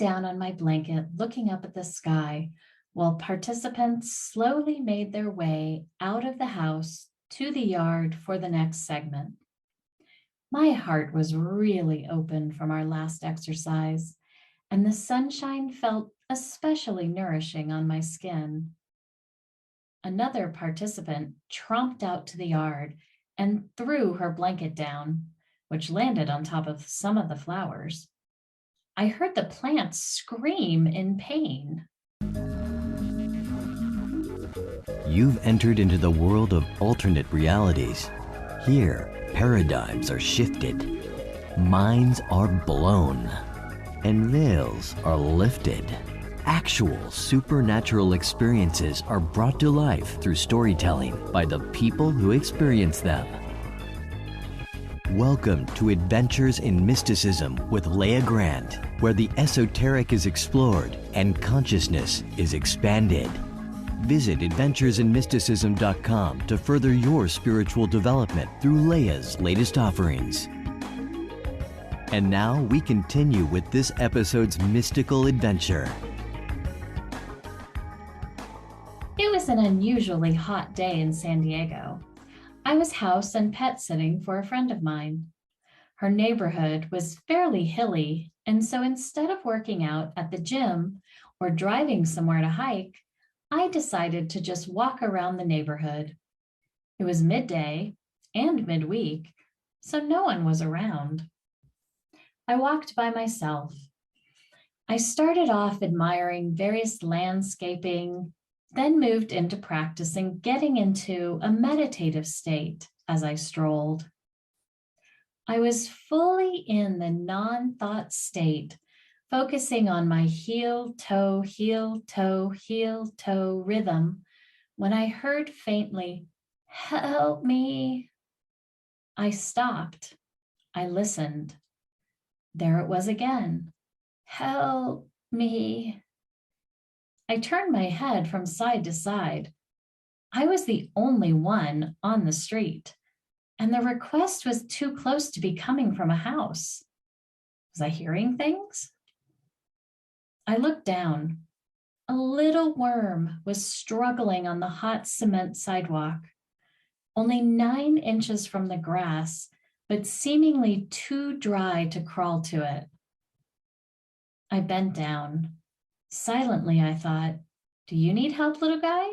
down on my blanket, looking up at the sky, while participants slowly made their way out of the house to the yard for the next segment. My heart was really open from our last exercise, and the sunshine felt especially nourishing on my skin. Another participant tromped out to the yard and threw her blanket down, which landed on top of some of the flowers. I heard the plants scream in pain. You've entered into the world of alternate realities. Here, paradigms are shifted, minds are blown, and veils are lifted. Actual supernatural experiences are brought to life through storytelling by the people who experience them. Welcome to Adventures in Mysticism with Leah Grant, where the esoteric is explored and consciousness is expanded. Visit adventuresinmysticism.com to further your spiritual development through Leah's latest offerings. And now we continue with this episode's mystical adventure. It was an unusually hot day in San Diego. I was house and pet sitting for a friend of mine. Her neighborhood was fairly hilly, and so instead of working out at the gym or driving somewhere to hike, I decided to just walk around the neighborhood. It was midday and midweek, so no one was around. I walked by myself. I started off admiring various landscaping, then moved into practicing getting into a meditative state as I strolled. I was fully in the non-thought state, focusing on my heel-toe, heel-toe, heel-toe rhythm when I heard faintly, "Help me." I stopped. I listened. There it was again. "Help me." I turned my head from side to side. I was the only one on the street, and the request was too close to be coming from a house. Was I hearing things? I looked down. A little worm was struggling on the hot cement sidewalk, only 9 inches from the grass, but seemingly too dry to crawl to it. I bent down. Silently, I thought, "Do you need help, little guy?"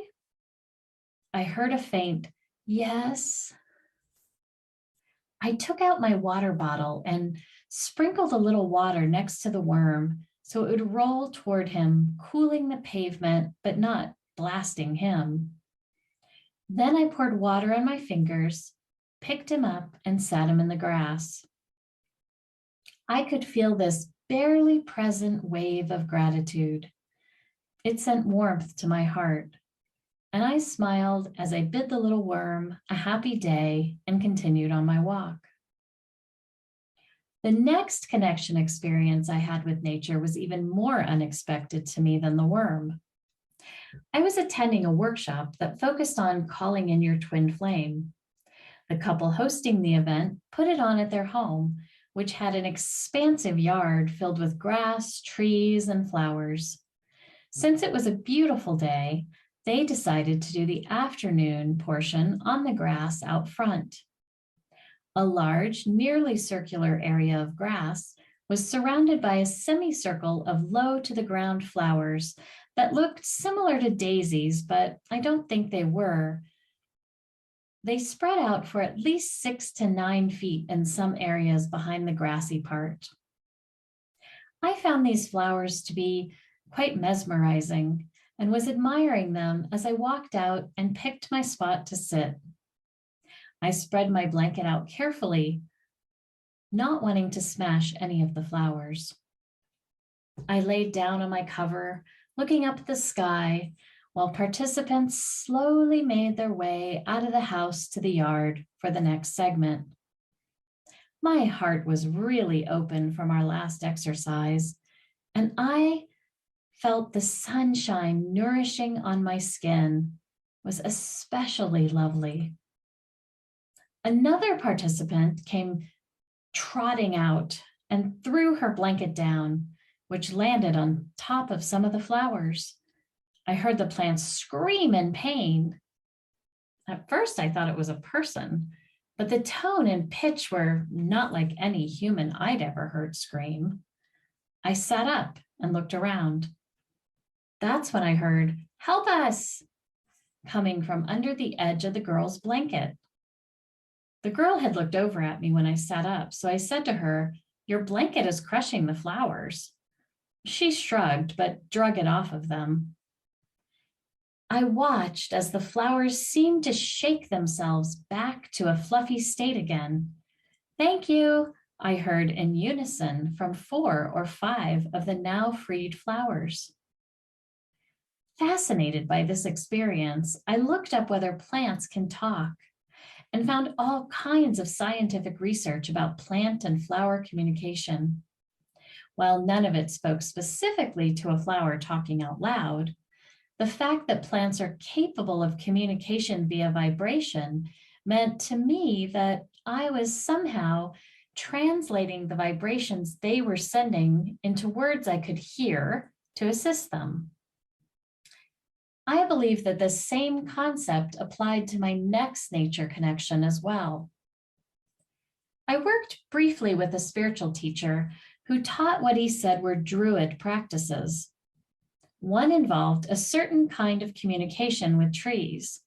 I heard a faint, "Yes." I took out my water bottle and sprinkled a little water next to the worm so it would roll toward him, cooling the pavement, but not blasting him. Then I poured water on my fingers, picked him up, and sat him in the grass. I could feel this barely present wave of gratitude. It sent warmth to my heart, and I smiled as I bid the little worm a happy day and continued on my walk. The next connection experience I had with nature was even more unexpected to me than the worm. I was attending a workshop that focused on calling in your twin flame. The couple hosting the event put it on at their home, which had an expansive yard filled with grass, trees, and flowers. Since it was a beautiful day, they decided to do the afternoon portion on the grass out front. A large, nearly circular area of grass was surrounded by a semicircle of low-to-the-ground flowers that looked similar to daisies, but I don't think they were. They spread out for at least 6 to 9 feet in some areas behind the grassy part. I found these flowers to be quite mesmerizing and was admiring them as I walked out and picked my spot to sit. I spread my blanket out carefully, not wanting to smash any of the flowers. I laid down on my cover, looking up at the sky, while participants slowly made their way out of the house to the yard for the next segment. My heart was really open from our last exercise, and I felt the sunshine nourishing on my skin was especially lovely. Another participant came trotting out and threw her blanket down, which landed on top of some of the flowers. I heard the plants scream in pain. At first, I thought it was a person, but the tone and pitch were not like any human I'd ever heard scream. I sat up and looked around. That's when I heard, "Help us," coming from under the edge of the girl's blanket. The girl had looked over at me when I sat up, so I said to her, "Your blanket is crushing the flowers." She shrugged, but drug it off of them. I watched as the flowers seemed to shake themselves back to a fluffy state again. "Thank you," I heard in unison from 4 or 5 of the now freed flowers. Fascinated by this experience, I looked up whether plants can talk and found all kinds of scientific research about plant and flower communication. While none of it spoke specifically to a flower talking out loud, the fact that plants are capable of communication via vibration meant to me that I was somehow translating the vibrations they were sending into words I could hear to assist them. I believe that the same concept applied to my next nature connection as well. I worked briefly with a spiritual teacher who taught what he said were Druid practices. One involved a certain kind of communication with trees.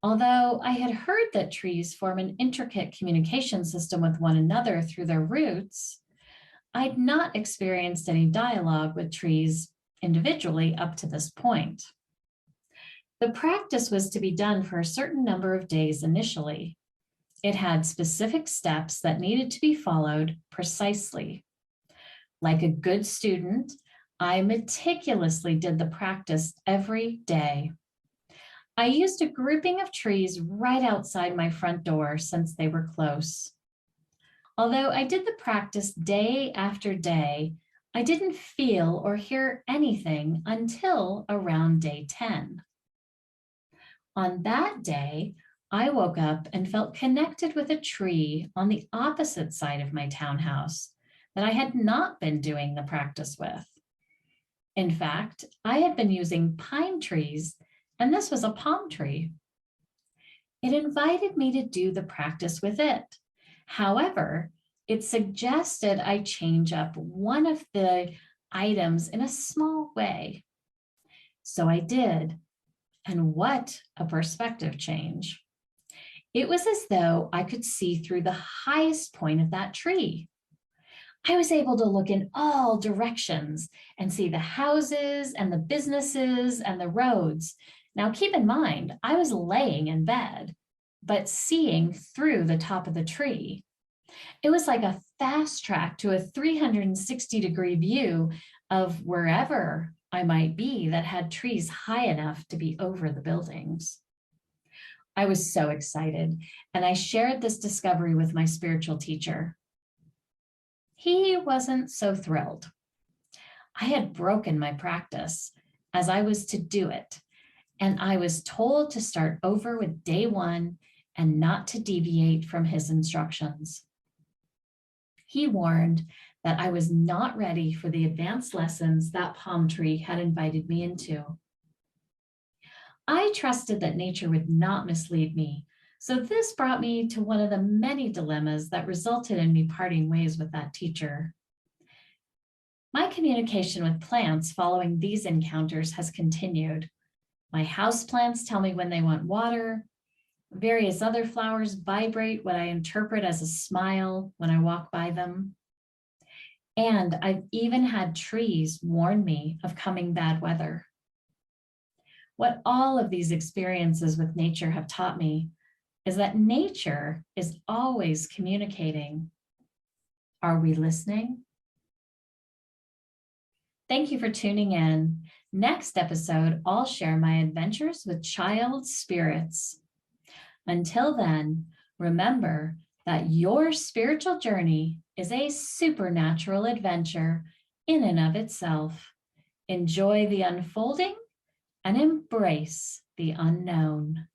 Although I had heard that trees form an intricate communication system with one another through their roots, I'd not experienced any dialogue with trees individually up to this point. The practice was to be done for a certain number of days initially. It had specific steps that needed to be followed precisely. Like a good student, I meticulously did the practice every day. I used a grouping of trees right outside my front door since they were close. Although I did the practice day after day, I didn't feel or hear anything until around day 10. On that day, I woke up and felt connected with a tree on the opposite side of my townhouse that I had not been doing the practice with. In fact, I had been using pine trees, and this was a palm tree. It invited me to do the practice with it. However, it suggested I change up one of the items in a small way. So I did, and what a perspective change. It was as though I could see through the highest point of that tree. I was able to look in all directions and see the houses and the businesses and the roads. Now, keep in mind, I was laying in bed, but seeing through the top of the tree. It was like a fast track to a 360-degree view of wherever I might be that had trees high enough to be over the buildings. I was so excited, and I shared this discovery with my spiritual teacher. He wasn't so thrilled. I had broken my practice as I was to do it, and I was told to start over with day 1 and not to deviate from his instructions. He warned that I was not ready for the advanced lessons that palm tree had invited me into. I trusted that nature would not mislead me, so this brought me to one of the many dilemmas that resulted in me parting ways with that teacher. My communication with plants following these encounters has continued. My houseplants tell me when they want water. Various other flowers vibrate what I interpret as a smile when I walk by them. And I've even had trees warn me of coming bad weather. What all of these experiences with nature have taught me is that nature is always communicating. Are we listening? Thank you for tuning in. Next episode, I'll share my adventures with child spirits. Until then, remember that your spiritual journey is a supernatural adventure in and of itself. Enjoy the unfolding and embrace the unknown.